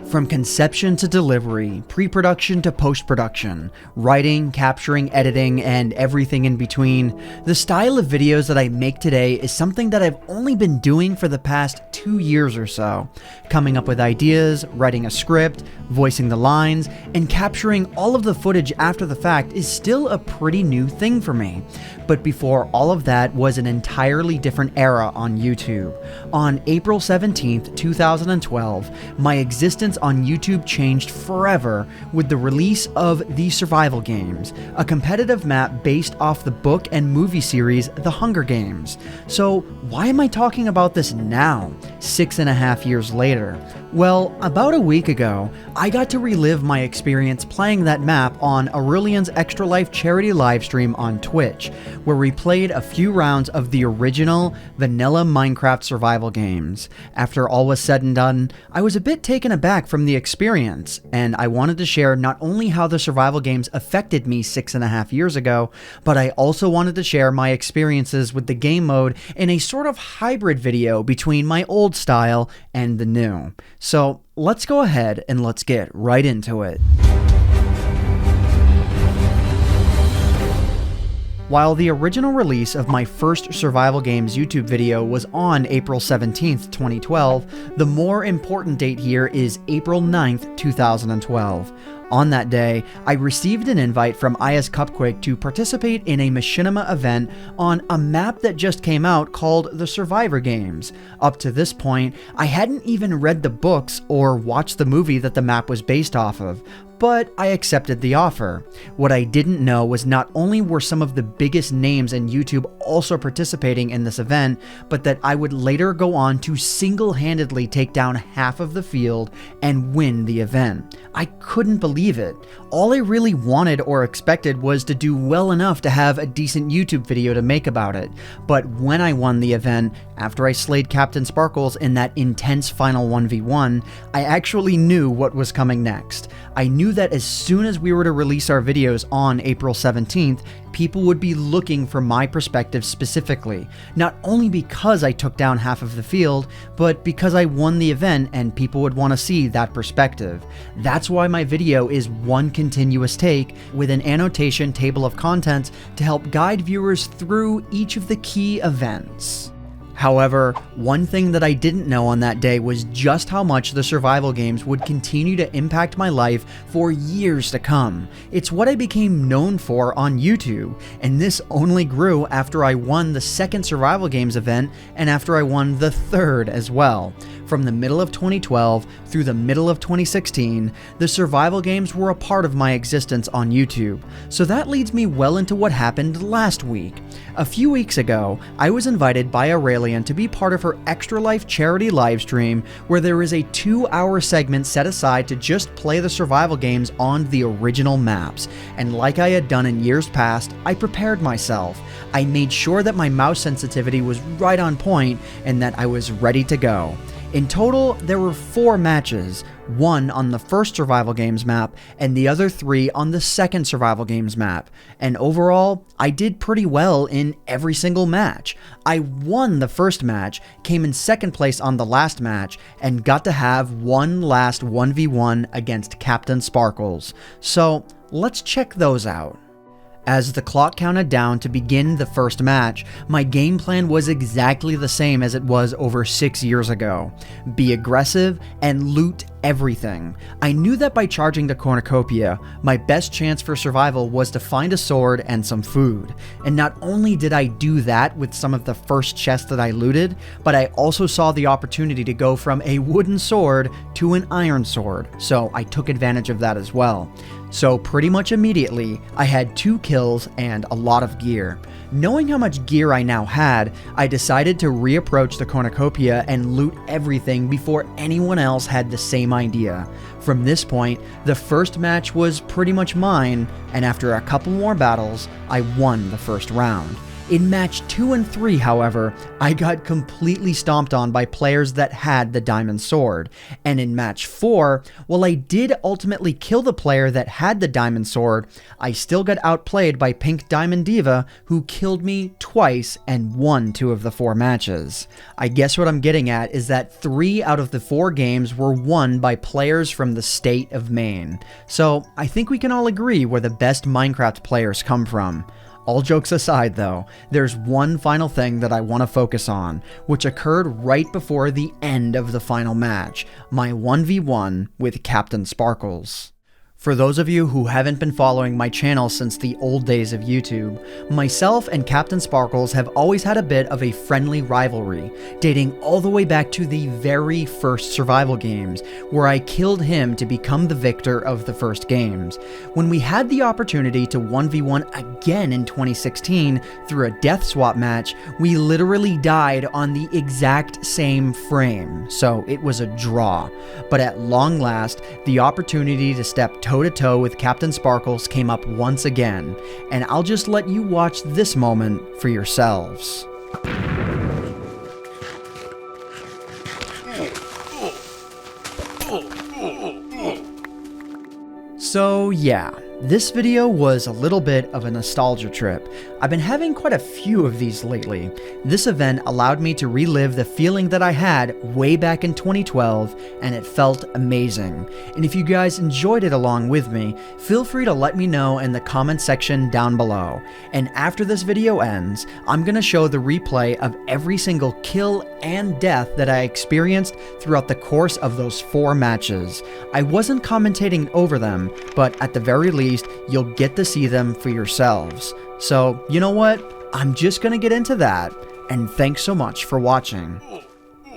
From conception to delivery, pre-production to post-production, writing, capturing, editing, and everything in between, the style of videos that I make today is something that I've only been doing for the past 2 years or so. Coming up with ideas, writing a script, voicing the lines, and capturing all of the footage after the fact is still a pretty new thing for me. But before all of that was an entirely different era on YouTube. On April 17th, 2012, my existence on YouTube changed forever with the release of The Survival Games, a competitive map based off the book and movie series The Hunger Games. So why am I talking about this now, 6.5 years later? Well, about a week ago, I got to relive my experience playing that map on Aurelian's Extra Life charity livestream on Twitch, where we played a few rounds of the original vanilla Minecraft survival games. After all was said and done, I was a bit taken aback from the experience, and I wanted to share not only how the survival games affected me 6.5 years ago, but I also wanted to share my experiences with the game mode in a sort of hybrid video between my old style and the new. So let's go ahead and let's get right into it. While the original release of my first Survival Games YouTube video was on April 17th, 2012, the more important date here is April 9th, 2012. On that day, I received an invite from IS Cupquake to participate in a machinima event on a map that just came out called The Survivor Games. Up to this point, I hadn't even read the books or watched the movie that the map was based off of, but I accepted the offer. What I didn't know was not only were some of the biggest names in YouTube also participating in this event, but that I would later go on to single-handedly take down half of the field and win the event. I couldn't believe it. All I really wanted or expected was to do well enough to have a decent YouTube video to make about it. But when I won the event, after I slayed Captain Sparkles in that intense final 1v1, I actually knew what was coming next. I knew that as soon as we were to release our videos on April 17th, people would be looking for my perspective specifically, not only because I took down half of the field, but because I won the event and people would want to see that perspective. That's why my video is one continuous take with an annotation table of contents to help guide viewers through each of the key events. However, one thing that I didn't know on that day was just how much the survival games would continue to impact my life for years to come. It's what I became known for on YouTube, and this only grew after I won the second survival games event and after I won the third as well. From the middle of 2012 through the middle of 2016, the survival games were a part of my existence on YouTube. So that leads me well into what happened last week. A few weeks ago, I was invited by Aurelian to be part of her Extra Life charity livestream, where there is a 2-hour segment set aside to just play the survival games on the original maps. And like I had done in years past, I prepared myself. I made sure that my mouse sensitivity was right on point and that I was ready to go. In total, there were 4 matches, one on the first Survival Games map and the other 3 on the second Survival Games map. And overall, I did pretty well in every single match. I won the first match, came in second place on the last match, and got to have one last 1v1 against Captain Sparkles. So let's check those out. As the clock counted down to begin the first match, my game plan was exactly the same as it was over 6 years ago. Be aggressive and loot everything. I knew that by charging the cornucopia, my best chance for survival was to find a sword and some food. And not only did I do that with some of the first chests that I looted, but I also saw the opportunity to go from a wooden sword to an iron sword, so I took advantage of that as well. So pretty much immediately, I had 2 kills and a lot of gear. Knowing how much gear I now had, I decided to reapproach the cornucopia and loot everything before anyone else had the same idea. From this point, the first match was pretty much mine, and after a couple more battles, I won the first round. In match 2 and 3, however, I got completely stomped on by players that had the diamond sword. And in match 4, while I did ultimately kill the player that had the diamond sword, I still got outplayed by Pink Diamond Diva, who killed me twice and won 2 of the 4 matches. I guess what I'm getting at is that 3 out of the 4 games were won by players from the state of Maine. So I think we can all agree where the best Minecraft players come from. All jokes aside though, there's one final thing that I want to focus on, which occurred right before the end of the final match, my 1v1 with Captain Sparkles. For those of you who haven't been following my channel since the old days of YouTube, myself and Captain Sparkles have always had a bit of a friendly rivalry, dating all the way back to the very first survival games, where I killed him to become the victor of the first games. When we had the opportunity to 1v1 again in 2016 through a death swap match, we literally died on the exact same frame, so it was a draw. But at long last, the opportunity to step toe-to-toe with Captain Sparkles came up once again, and I'll just let you watch this moment for yourselves. So yeah, this video was a little bit of a nostalgia trip. I've been having quite a few of these lately. This event allowed me to relive the feeling that I had way back in 2012, and it felt amazing. And if you guys enjoyed it along with me, feel free to let me know in the comment section down below. And after this video ends, I'm gonna show the replay of every single kill and death that I experienced throughout the course of those 4 matches. I wasn't commentating over them, but at the very least, you'll get to see them for yourselves. So, you know what? I'm just gonna get into that, and thanks so much for watching.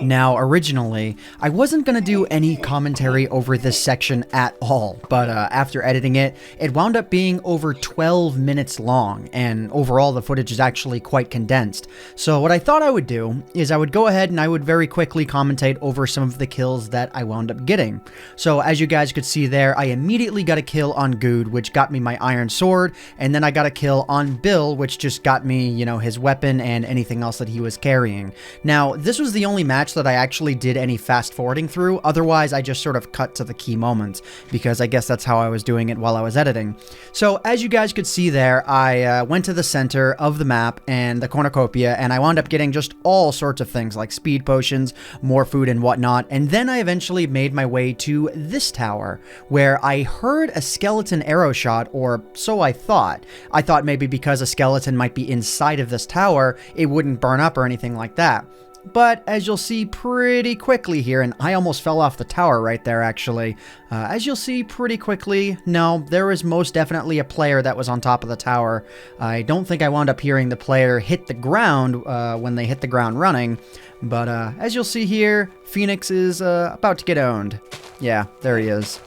Now, originally, I wasn't going to do any commentary over this section at all, but after editing it, it wound up being over 12 minutes long, and overall the footage is actually quite condensed. So what I thought I would do is I would go ahead and I would very quickly commentate over some of the kills that I wound up getting. So as you guys could see there, I immediately got a kill on Good, which got me my iron sword, and then I got a kill on Bill, which just got me, you know, his weapon and anything else that he was carrying. Now, this was the only match that I actually did any fast forwarding through. Otherwise, I just sort of cut to the key moments, because I guess that's how I was doing it while I was editing. So as you guys could see there, I went to the center of the map and the cornucopia, and I wound up getting just all sorts of things like speed potions, more food and whatnot. And then I eventually made my way to this tower, where I heard a skeleton arrow shot, or so I thought. I thought maybe because a skeleton might be inside of this tower, it wouldn't burn up or anything like that. But as you'll see pretty quickly here, and I almost fell off the tower right there actually, as you'll see pretty quickly, no, there was most definitely a player that was on top of the tower. I don't think I wound up hearing the player hit the ground when they hit the ground running, but as you'll see here, Phoenix is about to get owned. Yeah, there he is.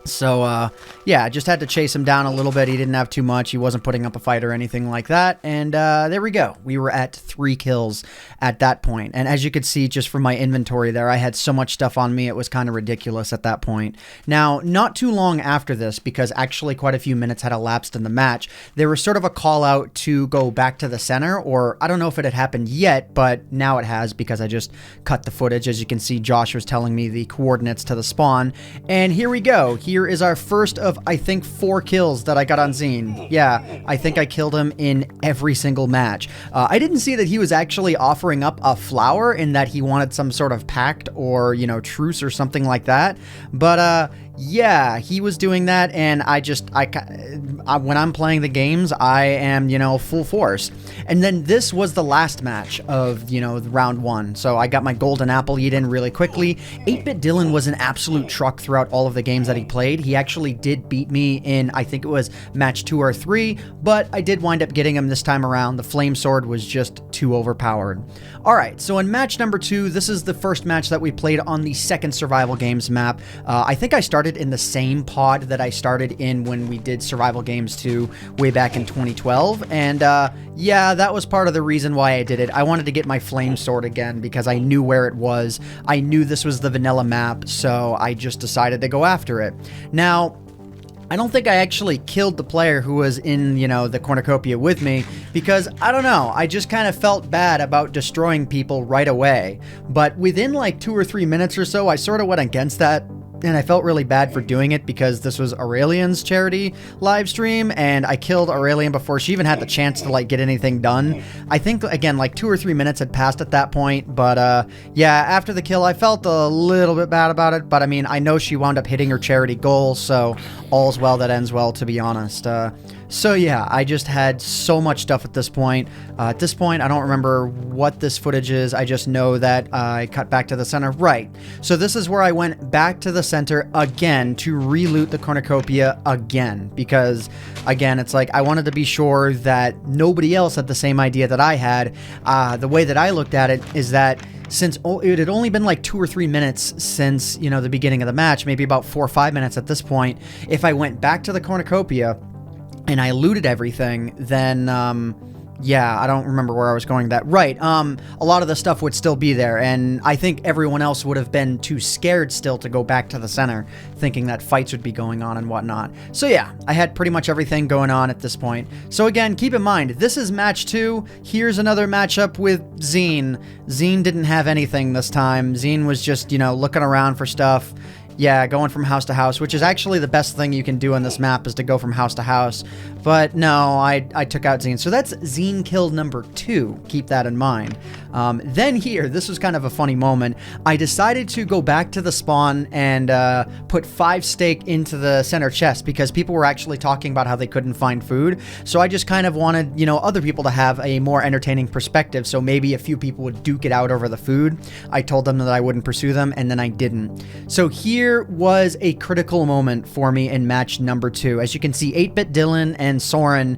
So, yeah, I just had to chase him down a little bit. He didn't have too much. He wasn't putting up a fight or anything like that. And there we go. We were at 3 kills at that point. And as you could see just from my inventory there, I had so much stuff on me, it was kind of ridiculous at that point. Now, not too long after this, because actually quite a few minutes had elapsed in the match, there was sort of a call out to go back to the center, or I don't know if it had happened yet, but now it has, because I just cut the footage. As you can see, Josh was telling me the coordinates to the spawn. And here we go. Here is our first of, I think, 4 kills that I got on Zine. Yeah, I think I killed him in every single match. I didn't see that he was actually offering up a flower in that he wanted some sort of pact or, you know, truce or something like that. But, yeah, he was doing that, and when I'm playing the games, I am, you know, full force. And then this was the last match of, you know, round 1. So I got my golden apple eaten really quickly. 8-Bit Dylan was an absolute truck throughout all of the games that he played. He actually did beat me in, I think it was match 2 or 3, but I did wind up getting him this time around. The flame sword was just too overpowered. Alright, so in match number 2, this is the first match that we played on the second survival games map. I think I started in the same pod that I started in when we did Survival Games 2 way back in 2012, and yeah, that was part of the reason why I did it. I wanted to get my flame sword again because I knew where it was. I knew this was the vanilla map, so I just decided to go after it. Now, I don't think I actually killed the player who was in, you know, the cornucopia with me, because I don't know, I just kind of felt bad about destroying people right away. But within like 2 or 3 minutes or so, I sort of went against that. And I felt really bad for doing it because this was Aurelian's charity live stream, and I killed Aurelian before she even had the chance to like get anything done. I think, again, like 2 or 3 minutes had passed at that point, but yeah, after the kill, I felt a little bit bad about it, but I mean, I know she wound up hitting her charity goal, so all's well that ends well, to be honest. So yeah, I just had so much stuff at this point. I don't remember what this footage is. I just know that I cut back to the center. Right. So this is where I went back to the center again to re-loot the cornucopia again. Because, again, it's like I wanted to be sure that nobody else had the same idea that I had. The way that I looked at it is that since it had only been like 2 or 3 minutes since, you know, the beginning of the match, maybe about 4 or 5 minutes at this point, if I went back to the cornucopia and I looted everything, then, yeah, I don't remember where I was going that. Right, a lot of the stuff would still be there, and I think everyone else would have been too scared still to go back to the center, thinking that fights would be going on and whatnot. So yeah, I had pretty much everything going on at this point. So again, keep in mind, this is match 2. Here's another matchup with Zine. Zine didn't have anything this time. Zine was just, you know, looking around for stuff. Yeah, going from house to house, which is actually the best thing you can do on this map, is to go from house to house. But no, I took out Zine. So that's Zine kill number 2. Keep that in mind. Then here, this was kind of a funny moment. I decided to go back to the spawn and put 5 steak into the center chest because people were actually talking about how they couldn't find food. So I just kind of wanted, you know, other people to have a more entertaining perspective. So maybe a few people would duke it out over the food. I told them that I wouldn't pursue them, and then I didn't. So here was a critical moment for me in match number 2. As you can see, 8-Bit Dylan and Soren.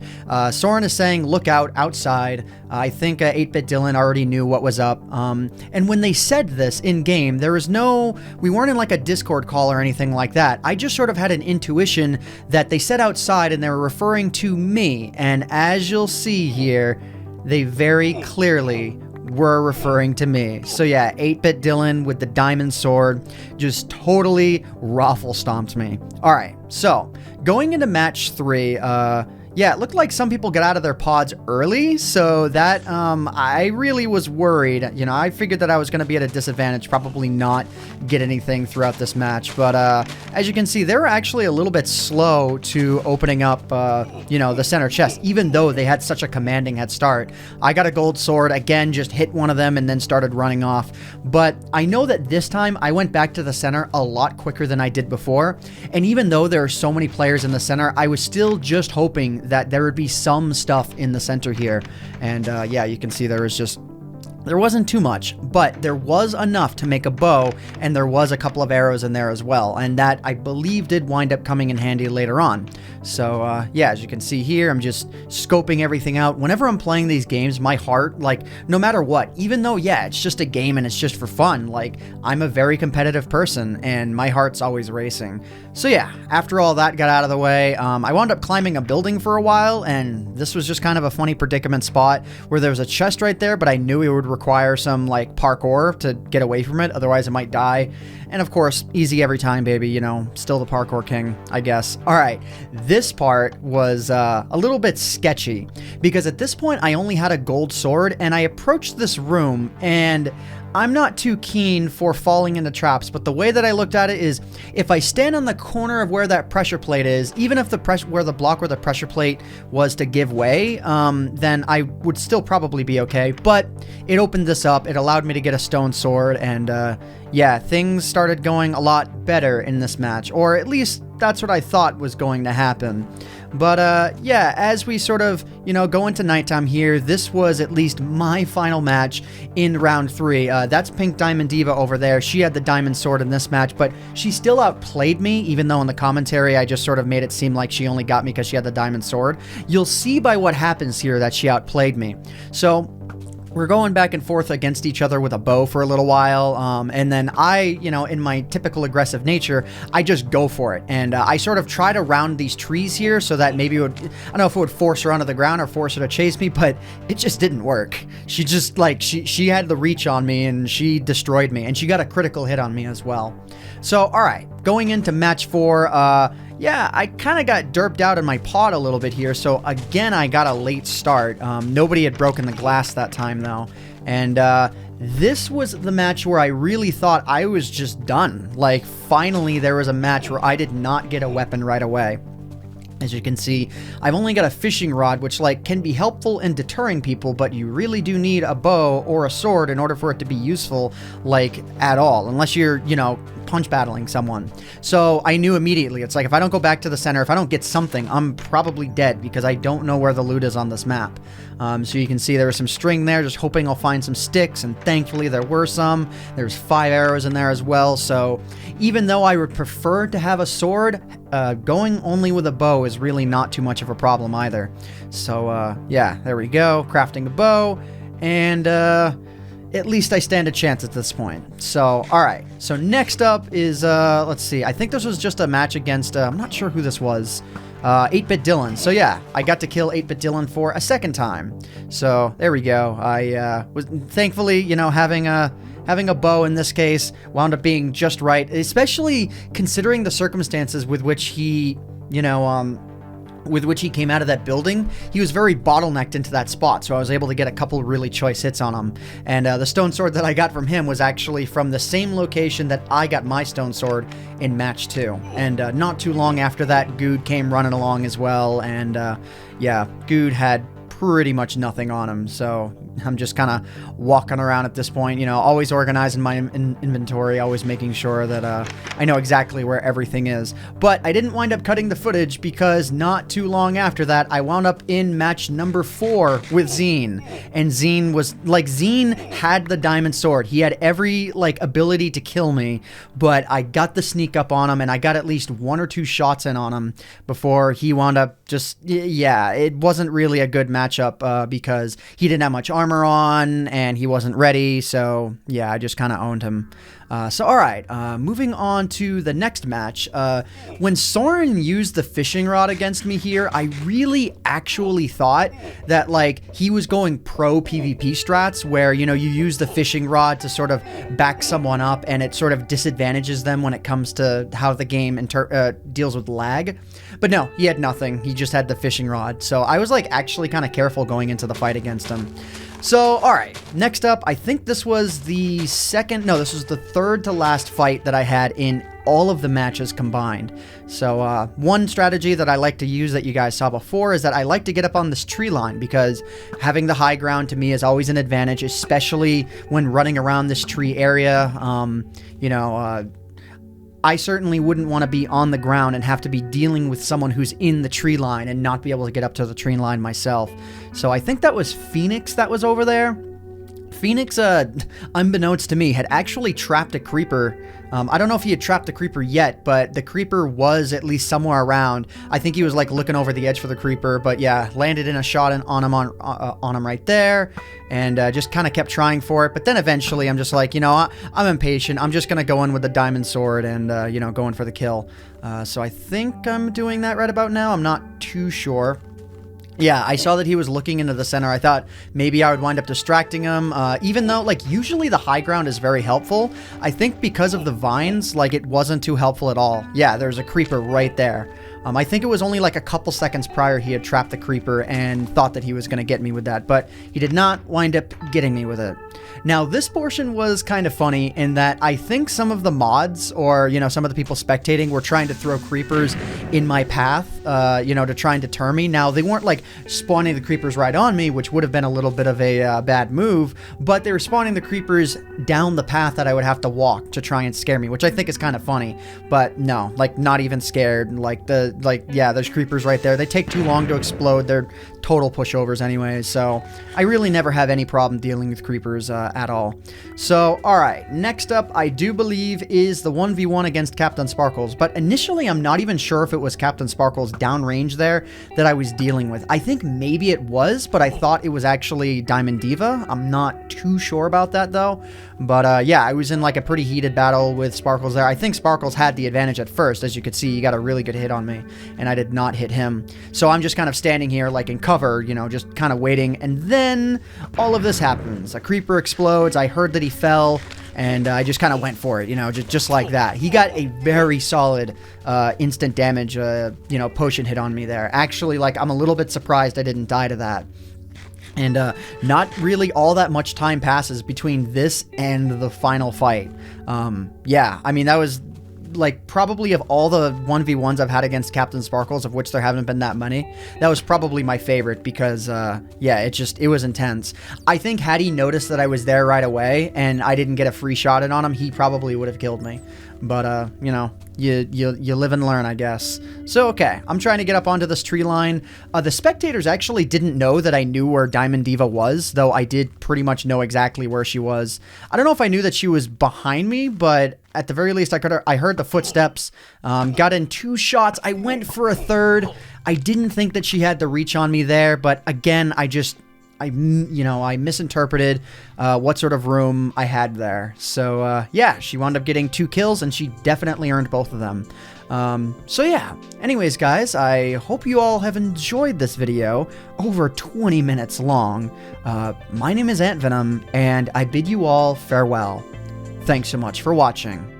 Soren is saying, look out, outside. I think 8-Bit Dylan already knew what was up. And when they said this in-game, there was we weren't in like a Discord call or anything like that. I just sort of had an intuition that they said outside and they were referring to me. And as you'll see here, they very clearly were referring to me. So yeah, 8-Bit Dylan with the diamond sword just totally raffle stomped me. Alright, so going into match 3, yeah, it looked like some people got out of their pods early, so that, I really was worried. You know, I figured that I was going to be at a disadvantage, probably not get anything throughout this match. But, as you can see, they were actually a little bit slow to opening up, you know, the center chest, even though they had such a commanding head start. I got a gold sword, again, just hit one of them and then started running off. But I know that this time I went back to the center a lot quicker than I did before. And even though there are so many players in the center, I was still just hoping that there would be some stuff in the center here. And yeah, you can see there wasn't too much, but there was enough to make a bow, and there was a couple of arrows in there as well, and that I believe did wind up coming in handy later on. So yeah, as you can see here, I'm just scoping everything out. Whenever I'm playing these games, my heart, like, no matter what, even though, yeah, it's just a game and it's just for fun, like, I'm a very competitive person, and my heart's always racing. So yeah, after all that got out of the way, I wound up climbing a building for a while, and this was just kind of a funny predicament spot where there was a chest right there, but I knew it would require some, like, parkour to get away from it, otherwise I might die. And of course, easy every time, baby, you know, still the parkour king, I guess. Alright, this part was a little bit sketchy, because at this point I only had a gold sword, and I approached this room, and I'm not too keen for falling into traps, but the way that I looked at it is, if I stand on the corner of where that pressure plate is, even if the block where the pressure plate was to give way, then I would still probably be okay. But it opened this up, it allowed me to get a stone sword, and yeah, things started going a lot better in this match, or at least that's what I thought was going to happen. But yeah, as we sort of, you know, go into nighttime here, this was at least my final match in round 3. That's Pink Diamond Diva over there. She had the diamond sword in this match, but she still outplayed me, even though in the commentary I just sort of made it seem like she only got me because she had the diamond sword. You'll see by what happens here that she outplayed me. So we're going back and forth against each other with a bow for a little while, and then I, you know, in my typical aggressive nature, I just go for it, and I sort of try to round these trees here so that maybe it would, I don't know if it would force her onto the ground or force her to chase me, but it just didn't work. She just, like, she had the reach on me, and she destroyed me, and she got a critical hit on me as well. So, alright, going into match 4, yeah, I kind of got derped out in my pod a little bit here, so again, I got a late start. Nobody had broken the glass that time, though. And this was the match where I really thought I was just done. Like, finally, there was a match where I did not get a weapon right away. As you can see, I've only got a fishing rod, which, like, can be helpful in deterring people, but you really do need a bow or a sword in order for it to be useful, like, at all. Unless you're, you know, punch battling someone. So I knew immediately, it's like, if I don't go back to the center, if I don't get something, I'm probably dead, because I don't know where the loot is on this map. So you can see there was some string there, just hoping I'll find some sticks, and thankfully there were some. There's 5 arrows in there as well, so even though I would prefer to have a sword, going only with a bow is really not too much of a problem either. So, yeah, there we go, crafting a bow, and, at least I stand a chance at this point. So, alright. So next up is, let's see, I think this was just a match against, I'm not sure who this was, 8-Bit Dylan. So yeah, I got to kill 8-Bit Dylan for a second time. So, there we go. I, was thankfully, you know, having a bow in this case wound up being just right, especially considering the circumstances with which he, you know, with which he came out of that building. He was very bottlenecked into that spot, so I was able to get a couple really choice hits on him. And the stone sword that I got from him was actually from the same location that I got my stone sword in match 2. And not too long after that, Good came running along as well, and yeah, Good had pretty much nothing on him, so I'm just kind of walking around at this point, you know, always organizing my inventory, always making sure that I know exactly where everything is. But I didn't wind up cutting the footage because not too long after that, I wound up in match number 4 with Zine. And Zine was, like, Zine had the diamond sword. He had every, like, ability to kill me, but I got the sneak up on him, and I got at least 1 or 2 shots in on him before he wound up just, yeah, it wasn't really a good matchup because he didn't have much armor on and he wasn't ready, so yeah, I just kind of owned him. So alright, moving on to the next match. When Soren used the fishing rod against me here, I really actually thought that, like, he was going pro PvP strats where, you know, you use the fishing rod to sort of back someone up and it sort of disadvantages them when it comes to how the game deals with lag. But no, he had nothing. He just had the fishing rod. So I was, like, actually kind of careful going into the fight against him. So, alright, next up, I think this was the this was the third to last fight that I had in all of the matches combined. So, one strategy that I like to use that you guys saw before is that I like to get up on this tree line, because having the high ground to me is always an advantage, especially when running around this tree area. You know, I certainly wouldn't want to be on the ground and have to be dealing with someone who's in the tree line and not be able to get up to the tree line myself. So I think that was Phoenix that was over there. Phoenix, unbeknownst to me, had actually trapped a creeper. I don't know if he had trapped the creeper yet, but the creeper was at least somewhere around. I think he was, like, looking over the edge for the creeper, but yeah, landed in a shot on him right there, and just kind of kept trying for it. But then eventually I'm just like, you know, I'm impatient. I'm just going to go in with the diamond sword and, you know, going for the kill. So I think I'm doing that right about now. I'm not too sure. Yeah, I saw that he was looking into the center. I thought maybe I would wind up distracting him, even though, like, usually the high ground is very helpful. I think because of the vines, like, it wasn't too helpful at all. Yeah, there's a creeper right there. I think it was only like a couple seconds prior he had trapped the creeper and thought that he was going to get me with that, but he did not wind up getting me with it. Now, this portion was kind of funny in that I think some of the mods, or, you know, some of the people spectating, were trying to throw creepers in my path, you know, to try and deter me. Now, they weren't, like, spawning the creepers right on me, which would have been a little bit of a bad move, but they were spawning the creepers down the path that I would have to walk to try and scare me, which I think is kind of funny. But no, like, not even scared. Yeah, there's creepers right there. They take too long to explode. They're total pushovers anyways, so I really never have any problem dealing with creepers at all. So, alright, next up, I do believe, is the 1v1 against Captain Sparkles, but initially I'm not even sure if it was Captain Sparkles downrange there that I was dealing with. I think maybe it was, but I thought it was actually Diamond Diva. I'm not too sure about that, though. But, yeah, I was in, like, a pretty heated battle with Sparkles there. I think Sparkles had the advantage at first. As you could see, he got a really good hit on me, and I did not hit him. So I'm just kind of standing here, like, in cover, you know, just kind of waiting, and then all of this happens. A creeper explodes. I heard that he fell, and I just kind of went for it, you know, just like that. He got a very solid instant damage, you know, potion hit on me there. Actually, like, I'm a little bit surprised I didn't die to that. And not really all that much time passes between this and the final fight. Yeah, I mean, that was, like, probably of all the 1v1s I've had against Captain Sparkles, of which there haven't been that many, that was probably my favorite because, yeah, it was intense. I think had he noticed that I was there right away and I didn't get a free shot in on him, he probably would have killed me. But, you know, you live and learn, I guess. So, okay, I'm trying to get up onto this tree line. The spectators actually didn't know that I knew where Diamond Diva was, though I did pretty much know exactly where she was. I don't know if I knew that she was behind me, but at the very least, I heard the footsteps, got in 2 shots. I went for a 3rd. I didn't think that she had the reach on me there, but again, I misinterpreted what sort of room I had there. So, yeah, she wound up getting 2 kills, and she definitely earned both of them. So, yeah. Anyways, guys, I hope you all have enjoyed this video, over 20 minutes long. My name is AntVenom, and I bid you all farewell. Thanks so much for watching.